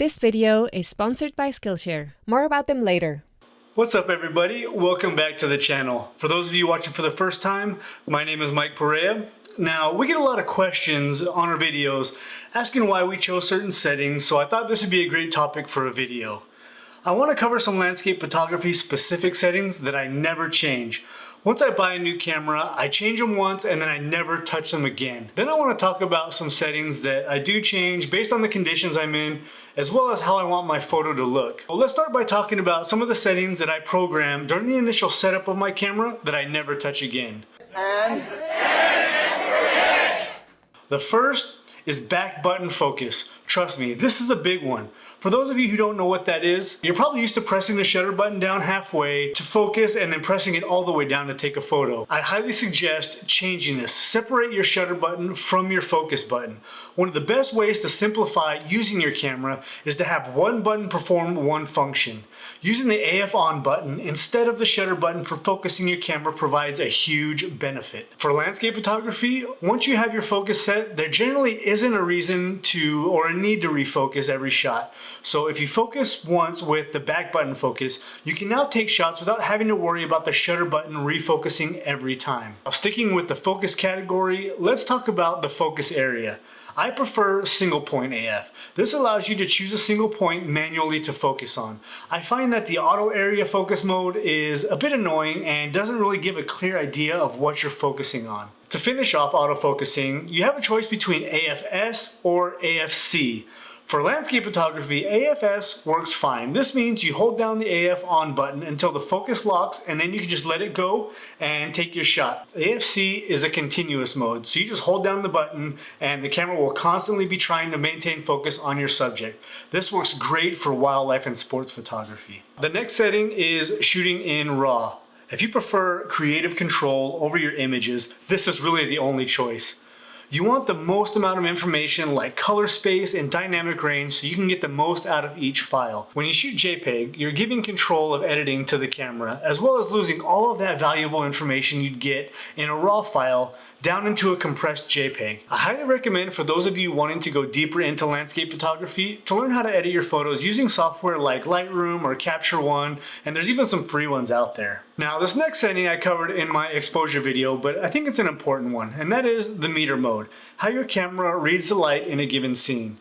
This video is sponsored by Skillshare. More about them later. What's up everybody? Welcome back to the channel. For those of you watching for the first time, my name is Perea. Now, we get a lot of questions on our videos asking why we chose certain settings, so I thought this would be a great topic for a video. I want to cover some landscape photography specific settings that I never change. Once I buy a new camera, I change them once and then I never touch them again. Then I want to talk about some settings that I do change based on the conditions I'm in, as well as how I want my photo to look. Well, let's start by talking about some of the settings that I program during the initial setup of my camera that I never touch again. The first is back button focus. Trust me, this is a big one. For those of you who don't know what that is, you're probably used to pressing the shutter button down halfway to focus and then pressing it all the way down to take a photo. I highly suggest changing this. Separate your shutter button from your focus button. One of the best ways to simplify using your camera is to have one button perform one function. Using the AF on button instead of the shutter button for focusing your camera provides a huge benefit. For landscape photography, once you have your focus set, there generally isn't a reason to or a need to refocus every shot. So if you focus once with the back button focus, you can now take shots without having to worry about the shutter button refocusing every time. Now, sticking with the focus category, let's talk about the focus area. I prefer single point AF. This allows you to choose a single point manually to focus on. I find that the auto area focus mode is a bit annoying and doesn't really give a clear idea of what you're focusing on. To finish off autofocusing, you have a choice between AFS or AFC. For landscape photography, AFS works fine. This means you hold down the AF on button until the focus locks and then you can just let it go and take your shot. AFC is a continuous mode, so you just hold down the button and the camera will constantly be trying to maintain focus on your subject. This works great for wildlife and sports photography. The next setting is shooting in RAW. If you prefer creative control over your images, this is really the only choice. You want the most amount of information like color space and dynamic range so you can get the most out of each file. When you shoot JPEG, you're giving control of editing to the camera, as well as losing all of that valuable information you'd get in a RAW file down into a compressed JPEG. I highly recommend for those of you wanting to go deeper into landscape photography to learn how to edit your photos using software like Lightroom or Capture One, and there's even some free ones out there. Now, this next setting I covered in my exposure video, but I think it's an important one, and that is the meter mode, how your camera reads the light in a given scene.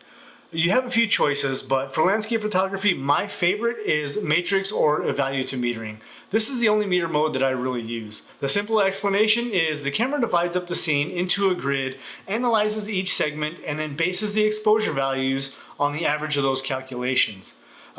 You have a few choices, but for landscape photography, my favorite is matrix or evaluative metering. This is the only meter mode that I really use. The simple explanation is the camera divides up the scene into a grid, analyzes each segment, and then bases the exposure values on the average of those calculations.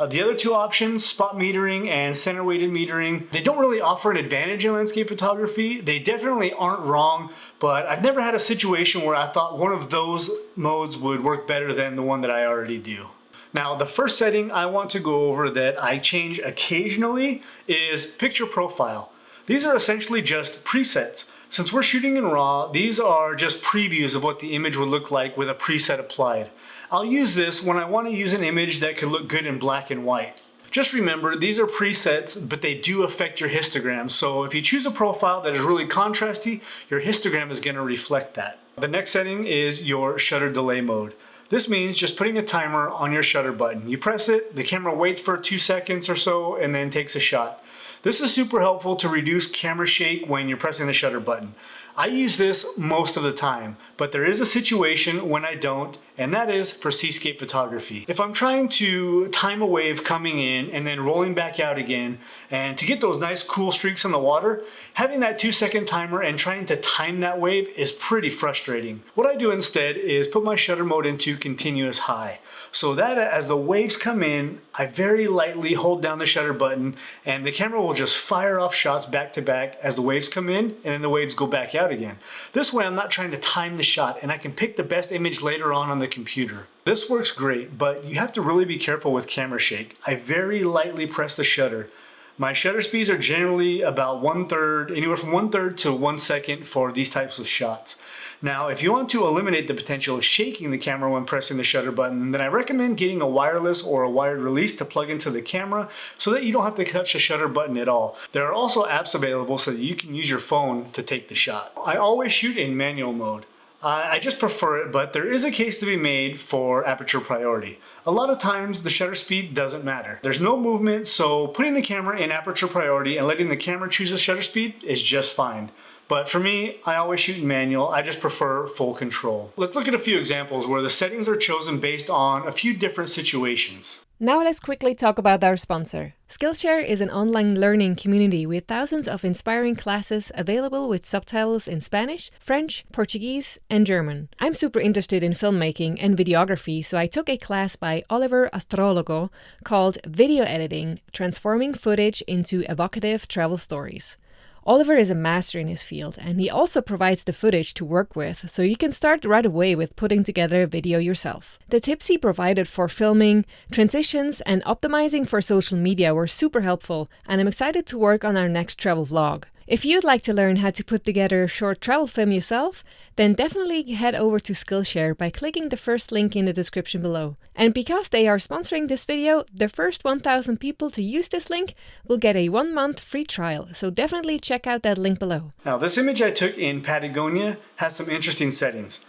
The other two options, spot metering and center weighted metering, they don't really offer an advantage in landscape photography. They definitely aren't wrong, but I've never had a situation where I thought one of those modes would work better than the one that I already do. Now, the first setting I want to go over that I change occasionally is picture profile. These are essentially just presets. Since we're shooting in RAW, these are just previews of what the image would look like with a preset applied. I'll use this when I want to use an image that could look good in black and white. Just remember, these are presets, but they do affect your histogram. So if you choose a profile that is really contrasty, your histogram is going to reflect that. The next setting is your shutter delay mode. This means just putting a timer on your shutter button. You press it, the camera waits for 2 seconds or so, and then takes a shot. This is super helpful to reduce camera shake when you're pressing the shutter button. I use this most of the time, but there is a situation when I don't, and that is for seascape photography. If I'm trying to time a wave coming in and then rolling back out again, and to get those nice cool streaks on the water, having that 2-second timer and trying to time that wave is pretty frustrating. What I do instead is put my shutter mode into continuous high, so that as the waves come in, I very lightly hold down the shutter button and the camera will just fire off shots back to back as the waves come in and then the waves go back out again. This way I'm not trying to time the shot and I can pick the best image later on the computer. This works great, but you have to really be careful with camera shake. I very lightly press the shutter. My shutter speeds are generally about 1/3, anywhere from 1/3 to 1 second for these types of shots. Now, if you want to eliminate the potential of shaking the camera when pressing the shutter button, then I recommend getting a wireless or a wired release to plug into the camera so that you don't have to touch the shutter button at all. There are also apps available so that you can use your phone to take the shot. I always shoot in manual mode. I just prefer it, but there is a case to be made for aperture priority. A lot of times the shutter speed doesn't matter. There's no movement, so putting the camera in aperture priority and letting the camera choose the shutter speed is just fine. But for me, I always shoot in manual. I just prefer full control. Let's look at a few examples where the settings are chosen based on a few different situations. Now let's quickly talk about our sponsor. Skillshare is an online learning community with thousands of inspiring classes available with subtitles in Spanish, French, Portuguese, and German. I'm super interested in filmmaking and videography, so I took a class by Oliver Astrologo called Video Editing, Transforming Footage into Evocative Travel Stories. Oliver is a master in his field, and he also provides the footage to work with, so you can start right away with putting together a video yourself. The tips he provided for filming, transitions, and optimizing for social media were super helpful, and I'm excited to work on our next travel vlog. If you'd like to learn how to put together a short travel film yourself, then definitely head over to Skillshare by clicking the first link in the description below. And because they are sponsoring this video, the first 1,000 people to use this link will get a 1-month free trial, so definitely check out that link below. Now this image I took in Patagonia has some interesting settings.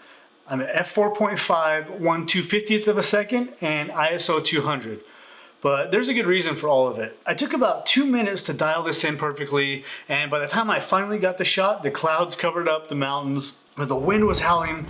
I'm at f4.5, 1/250th of a second, and ISO 200. But there's a good reason for all of it. I took about 2 minutes to dial this in perfectly, and by the time I finally got the shot, the clouds covered up the mountains. The wind was howling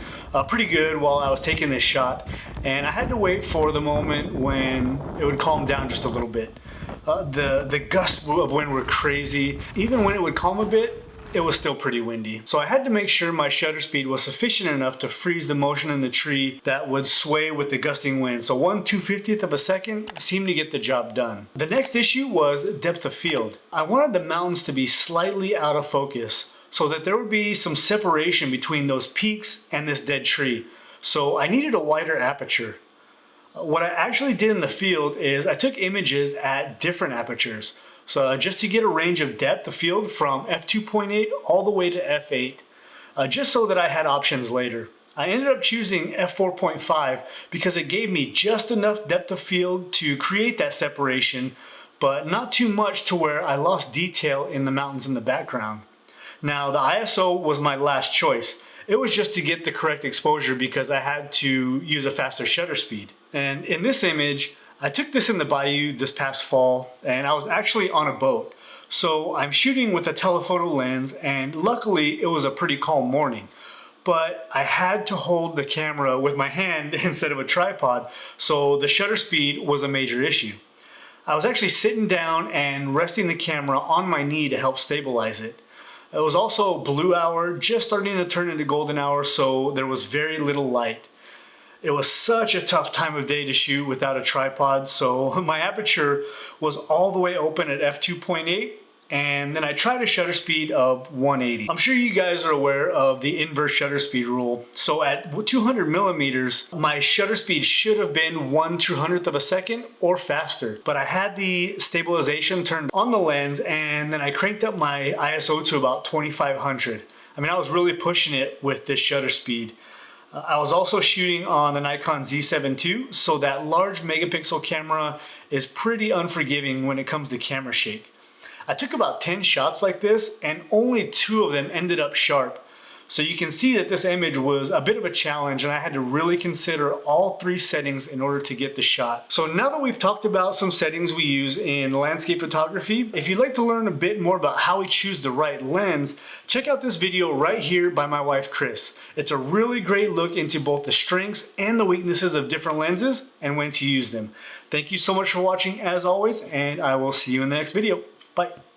pretty good while I was taking this shot, and I had to wait for the moment when it would calm down just a little bit. The gusts of wind were crazy. Even when it would calm a bit, it was still pretty windy. So I had to make sure my shutter speed was sufficient enough to freeze the motion in the tree that would sway with the gusting wind. So 1/250th of a second seemed to get the job done. The next issue was depth of field. I wanted the mountains to be slightly out of focus so that there would be some separation between those peaks and this dead tree. So I needed a wider aperture. What I actually did in the field is I took images at different apertures. So just to get a range of depth of field from f2.8 all the way to f8, just so that I had options later. I ended up choosing f4.5 because it gave me just enough depth of field to create that separation, but not too much to where I lost detail in the mountains in the background. Now the ISO was my last choice. It was just to get the correct exposure because I had to use a faster shutter speed. And in this image, I took this in the bayou this past fall, and I was actually on a boat. So I'm shooting with a telephoto lens, and luckily it was a pretty calm morning. But I had to hold the camera with my hand instead of a tripod, so the shutter speed was a major issue. I was actually sitting down and resting the camera on my knee to help stabilize it. It was also blue hour, just starting to turn into golden hour, so there was very little light. It was such a tough time of day to shoot without a tripod, so my aperture was all the way open at f2.8, and then I tried a shutter speed of 180. I'm sure you guys are aware of the inverse shutter speed rule. So at 200 millimeters, my shutter speed should have been 1/200th of a second or faster. But I had the stabilization turned on the lens, and then I cranked up my ISO to about 2500. I mean, I was really pushing it with this shutter speed. I was also shooting on the Nikon Z7 II, so that large megapixel camera is pretty unforgiving when it comes to camera shake. I took about 10 shots like this, and only 2 of them ended up sharp. So you can see that this image was a bit of a challenge, and I had to really consider all 3 settings in order to get the shot. So now that we've talked about some settings we use in landscape photography, if you'd like to learn a bit more about how we choose the right lens, check out this video right here by my wife Chris. It's a really great look into both the strengths and the weaknesses of different lenses and when to use them. Thank you so much for watching as always, and I will see you in the next video. Bye.